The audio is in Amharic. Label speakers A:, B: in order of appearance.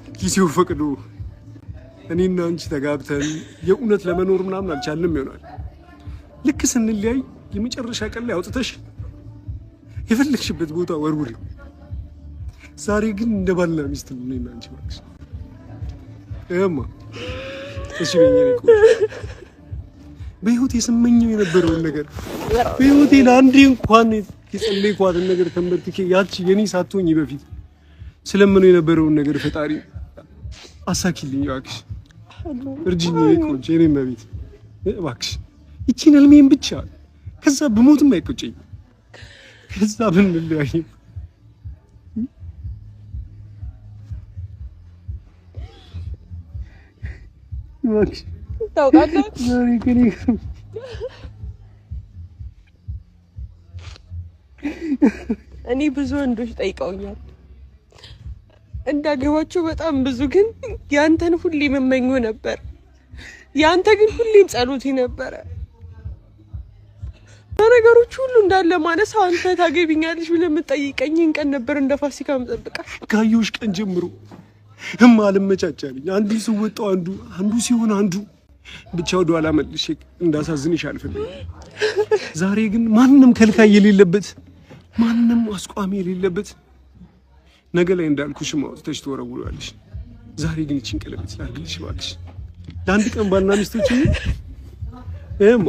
A: ጊዜው ፈቅዶ እኔና አንቺ ተጋብተን የእውነት ለመኖር ምናምን አልቻልንም ይሆናል። ልክ ስንለያይ የመጨረሻ ቀን ላይ አውጥተሽ የፈለግሽበት ቦታ ወርውሪው። ዛሬ ግን እንደ ባልና ሚስት ነው እኔና አንቺ ማለት እማ እሺ በህይወቴ ስመኘው የነበረውን ነገር በህይወቴ ለአንዴ እንኳን የጸለይኳትን ነገር ተንበርክኬ ያቺ የኔ ሳትሆኝ በፊት ስለምነው የነበረውን ነገር ፈጣሪ አሳኪልኝ እባክሽ። እርጅኝ ቆንጆ የኔ መቤት እባክሽ ይቺን ህልሜን ብቻ ከዛ ብሞትም አይቆጨኝ ከዛ ብንለያይ እባክሽ
B: ታውቃለህ
A: ዛሬ ከኔ
B: እኔ ብዙ ወንዶች ጠይቀውኛል እንዳገባቸው በጣም ብዙ ግን ያንተን ሁሌ መመኘው ነበር። ያንተ ግን ሁሌም ጸሎቴ ነበረ። ነገሮች ሁሉ እንዳለ ማነሳ አንተ ታገቢኛለሽ ብለህ የምትጠይቀኝን ቀን ነበር እንደ ፋሲካ መጠብቃሽ።
A: ካየሁሽ ቀን ጀምሮ አልመቻቻልኝ። አንዱ ሲወጣው አንዱ ሲሆን አንዱ ብቻ ወደ ኋላ መልሼ እንዳሳዝንሽ አልፈልግም። ዛሬ ግን ማንም ከልካይ የሌለበት ማንም አስቋሚ የሌለበት ነገ ላይ እንዳልኩሽ ማውጣትሽ ተወረውራለሽ። ዛሬ ግን እቺን ቀለበት ላድርግልሽ እባክሽ። ለአንድ ቀን ባልና ሚስቶች እማ